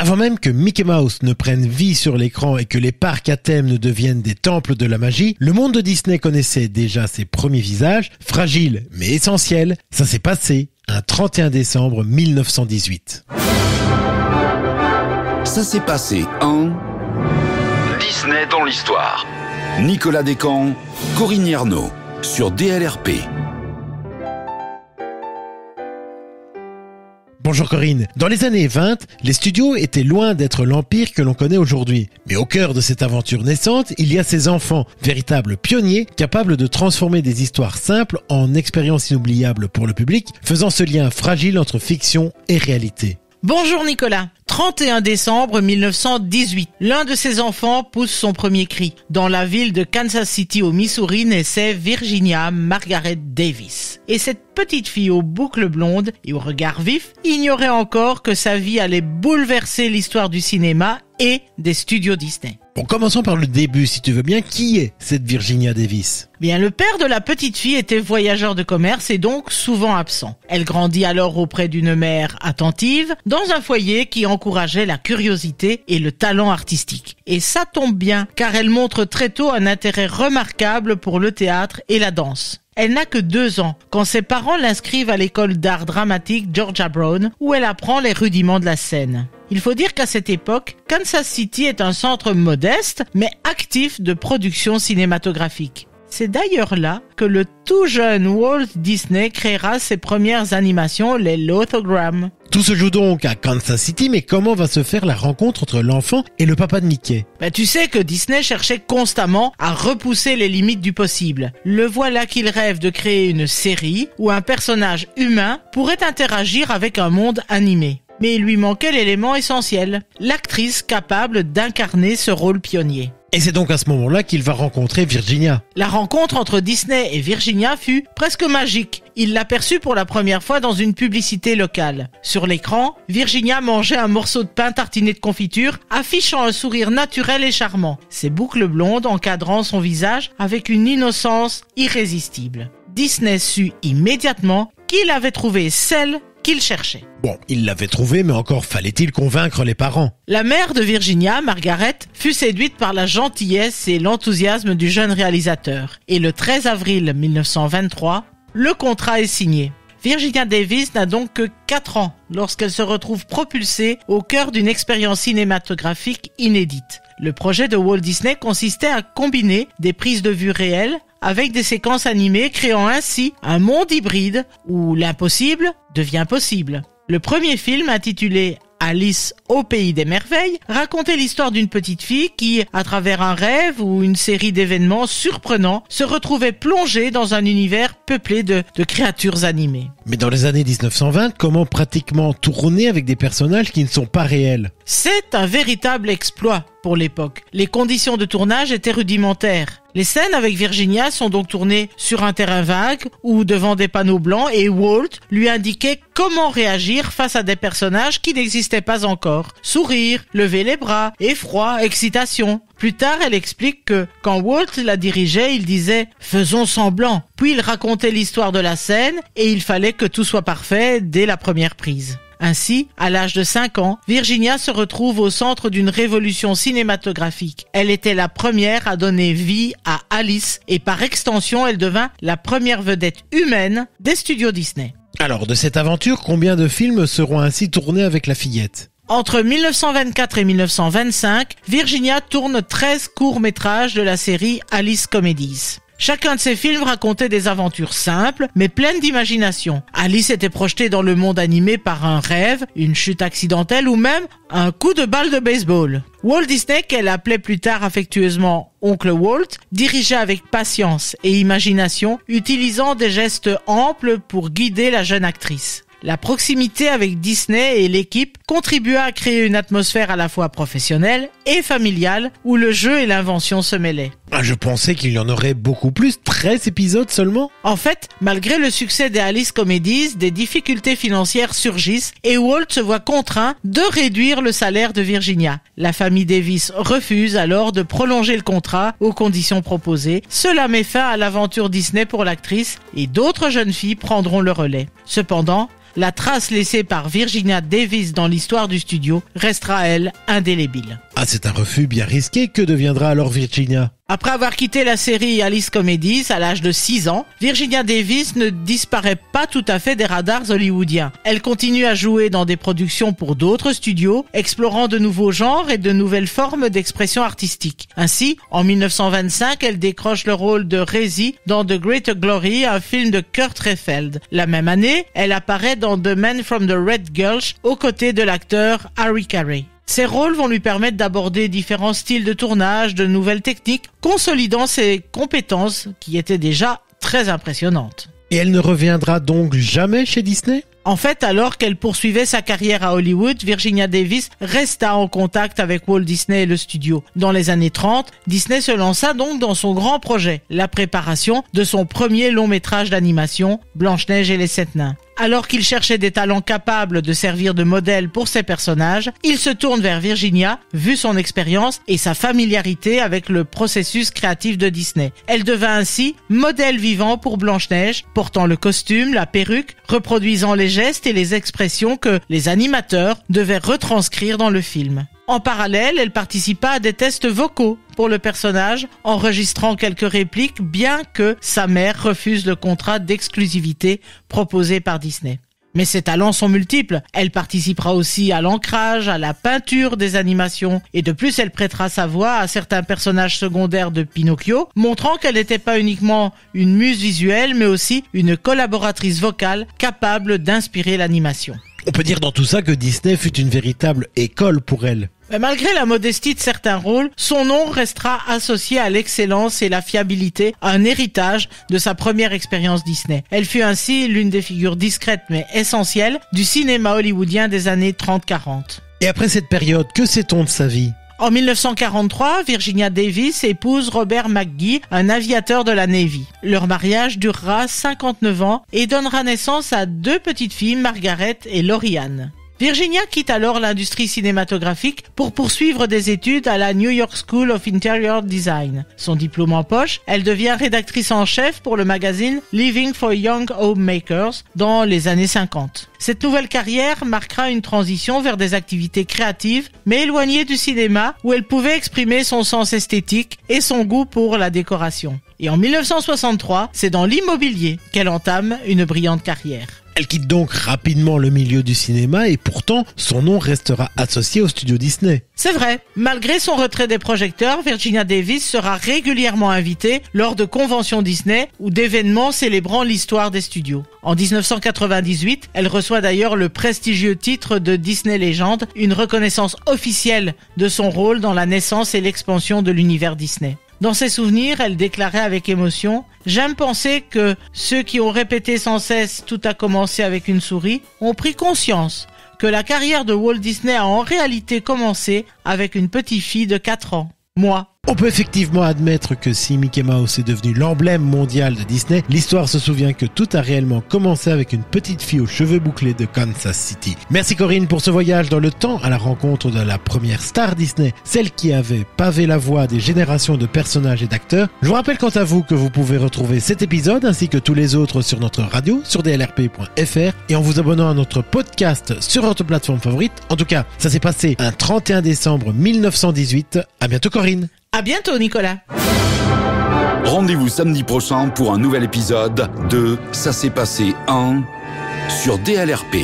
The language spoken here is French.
Avant même que Mickey Mouse ne prenne vie sur l'écran et que les parcs à thème ne deviennent des temples de la magie, le monde de Disney connaissait déjà ses premiers visages, fragiles mais essentiels. Ça s'est passé un 31 décembre 1918. Ça s'est passé en... Disney dans l'histoire. Nicolas Descamps, Corinne Yernaud, sur DLRP. Bonjour Corinne. Dans les années 20, les studios étaient loin d'être l'empire que l'on connaît aujourd'hui. Mais au cœur de cette aventure naissante, il y a ces enfants, véritables pionniers, capables de transformer des histoires simples en expériences inoubliables pour le public, faisant ce lien fragile entre fiction et réalité. Bonjour Nicolas. 31 décembre 1918. L'un de ses enfants pousse son premier cri. Dans la ville de Kansas City au Missouri naissait Virginia Margaret Davis. Et cette petite fille aux boucles blondes et au regard vif ignorait encore que sa vie allait bouleverser l'histoire du cinéma et des studios Disney. Bon, commençons par le début, si tu veux bien. Qui est cette Virginia Davis ? Bien, le père de la petite fille était voyageur de commerce et donc souvent absent. Elle grandit alors auprès d'une mère attentive, dans un foyer qui encourageait la curiosité et le talent artistique. Et ça tombe bien, car elle montre très tôt un intérêt remarquable pour le théâtre et la danse. Elle n'a que 2 ans quand ses parents l'inscrivent à l'école d'art dramatique Georgia Brown, où elle apprend les rudiments de la scène. Il faut dire qu'à cette époque, Kansas City est un centre modeste, mais actif de production cinématographique. C'est d'ailleurs là que le tout jeune Walt Disney créera ses premières animations, les Lothograms. Tout se joue donc à Kansas City, mais comment va se faire la rencontre entre l'enfant et le papa de Mickey ? Tu sais que Disney cherchait constamment à repousser les limites du possible. Le voilà qu'il rêve de créer une série où un personnage humain pourrait interagir avec un monde animé. Mais il lui manquait l'élément essentiel, l'actrice capable d'incarner ce rôle pionnier. Et c'est donc à ce moment-là qu'il va rencontrer Virginia. La rencontre entre Disney et Virginia fut presque magique. Il l'aperçut pour la première fois dans une publicité locale. Sur l'écran, Virginia mangeait un morceau de pain tartiné de confiture, affichant un sourire naturel et charmant, ses boucles blondes encadrant son visage avec une innocence irrésistible. Disney sut immédiatement qu'il avait trouvé celle qu'il cherchait. Bon, il l'avait trouvé, mais encore fallait-il convaincre les parents. La mère de Virginia, Margaret, fut séduite par la gentillesse et l'enthousiasme du jeune réalisateur. Et le 13 avril 1923, le contrat est signé. Virginia Davis n'a donc que 4 ans lorsqu'elle se retrouve propulsée au cœur d'une expérience cinématographique inédite. Le projet de Walt Disney consistait à combiner des prises de vue réelles avec des séquences animées, créant ainsi un monde hybride où l'impossible devient possible. Le premier film, intitulé Alice au pays des merveilles, racontait l'histoire d'une petite fille qui, à travers un rêve ou une série d'événements surprenants, se retrouvait plongée dans un univers peuplé de créatures animées. Mais dans les années 1920, comment pratiquement tourner avec des personnages qui ne sont pas réels ? C'est un véritable exploit pour l'époque. Les conditions de tournage étaient rudimentaires. Les scènes avec Virginia sont donc tournées sur un terrain vague ou devant des panneaux blancs et Walt lui indiquait comment réagir face à des personnages qui n'existaient pas encore. Sourire, lever les bras, effroi, excitation. Plus tard, elle explique que quand Walt la dirigeait, il disait « faisons semblant ». Puis il racontait l'histoire de la scène et il fallait que tout soit parfait dès la première prise. Ainsi, à l'âge de 5 ans, Virginia se retrouve au centre d'une révolution cinématographique. Elle était la première à donner vie à Alice et par extension, elle devint la première vedette humaine des studios Disney. Alors, de cette aventure, combien de films seront ainsi tournés avec la fillette ? Entre 1924 et 1925, Virginia tourne 13 courts-métrages de la série Alice Comedies. Chacun de ces films racontait des aventures simples, mais pleines d'imagination. Alice était projetée dans le monde animé par un rêve, une chute accidentelle ou même un coup de balle de baseball. Walt Disney, qu'elle appelait plus tard affectueusement Oncle Walt, dirigeait avec patience et imagination, utilisant des gestes amples pour guider la jeune actrice. La proximité avec Disney et l'équipe contribua à créer une atmosphère à la fois professionnelle et familiale où le jeu et l'invention se mêlaient. Ah, je pensais qu'il y en aurait beaucoup plus, 13 épisodes seulement. En fait, malgré le succès des Alice Comedies, des difficultés financières surgissent et Walt se voit contraint de réduire le salaire de Virginia. La famille Davis refuse alors de prolonger le contrat aux conditions proposées. Cela met fin à l'aventure Disney pour l'actrice et d'autres jeunes filles prendront le relais. Cependant, la trace laissée par Virginia Davis dans l'histoire du studio restera, elle, indélébile. Ah, c'est un refus bien risqué. Que deviendra alors Virginia ? Après avoir quitté la série Alice Comedies à l'âge de 6 ans, Virginia Davis ne disparaît pas tout à fait des radars hollywoodiens. Elle continue à jouer dans des productions pour d'autres studios, explorant de nouveaux genres et de nouvelles formes d'expression artistique. Ainsi, en 1925, elle décroche le rôle de Resi dans The Greater Glory, un film de Kurt Russell. La même année, elle apparaît dans The Man from the Red Gulch aux côtés de l'acteur Harry Carey. Ces rôles vont lui permettre d'aborder différents styles de tournage, de nouvelles techniques, consolidant ses compétences qui étaient déjà très impressionnantes. Et elle ne reviendra donc jamais chez Disney ? En fait, alors qu'elle poursuivait sa carrière à Hollywood, Virginia Davis resta en contact avec Walt Disney et le studio. Dans les années 30, Disney se lança donc dans son grand projet, la préparation de son premier long métrage d'animation, Blanche-Neige et les 7 nains. Alors qu'il cherchait des talents capables de servir de modèle pour ses personnages, il se tourne vers Virginia, vu son expérience et sa familiarité avec le processus créatif de Disney. Elle devint ainsi modèle vivant pour Blanche-Neige, portant le costume, la perruque, reproduisant les gestes et les expressions que les animateurs devaient retranscrire dans le film. En parallèle, elle participa à des tests vocaux pour le personnage, enregistrant quelques répliques, bien que sa mère refuse le contrat d'exclusivité proposé par Disney. Mais ses talents sont multiples. Elle participera aussi à l'ancrage, à la peinture des animations, et de plus, elle prêtera sa voix à certains personnages secondaires de Pinocchio, montrant qu'elle n'était pas uniquement une muse visuelle, mais aussi une collaboratrice vocale capable d'inspirer l'animation. On peut dire dans tout ça que Disney fut une véritable école pour elle. Mais malgré la modestie de certains rôles, son nom restera associé à l'excellence et la fiabilité, un héritage de sa première expérience Disney. Elle fut ainsi l'une des figures discrètes mais essentielles du cinéma hollywoodien des années 30-40. Et après cette période, que sait-on de sa vie ? En 1943, Virginia Davis épouse Robert McGee, un aviateur de la Navy. Leur mariage durera 59 ans et donnera naissance à 2 petites filles, Margaret et Lauriane. Virginia quitte alors l'industrie cinématographique pour poursuivre des études à la New York School of Interior Design. Son diplôme en poche, elle devient rédactrice en chef pour le magazine Living for Young Homemakers dans les années 50. Cette nouvelle carrière marquera une transition vers des activités créatives, mais éloignées du cinéma, où elle pouvait exprimer son sens esthétique et son goût pour la décoration. Et en 1963, c'est dans l'immobilier qu'elle entame une brillante carrière. Elle quitte donc rapidement le milieu du cinéma et pourtant son nom restera associé au studio Disney. C'est vrai, malgré son retrait des projecteurs, Virginia Davis sera régulièrement invitée lors de conventions Disney ou d'événements célébrant l'histoire des studios. En 1998, elle reçoit d'ailleurs le prestigieux titre de Disney Legend, une reconnaissance officielle de son rôle dans la naissance et l'expansion de l'univers Disney. Dans ses souvenirs, elle déclarait avec émotion « J'aime penser que ceux qui ont répété sans cesse « tout a commencé avec une souris » ont pris conscience que la carrière de Walt Disney a en réalité commencé avec une petite fille de 4 ans. Moi. » On peut effectivement admettre que si Mickey Mouse est devenu l'emblème mondial de Disney, l'histoire se souvient que tout a réellement commencé avec une petite fille aux cheveux bouclés de Kansas City. Merci Corinne pour ce voyage dans le temps à la rencontre de la première star Disney, celle qui avait pavé la voie des générations de personnages et d'acteurs. Je vous rappelle quant à vous que vous pouvez retrouver cet épisode ainsi que tous les autres sur notre radio, sur dlrp.fr et en vous abonnant à notre podcast sur votre plateforme favorite. En tout cas, ça s'est passé un 31 décembre 1918. À bientôt Corinne. À bientôt Nicolas. Rendez-vous samedi prochain pour un nouvel épisode de Ça s'est passé en sur DLRP.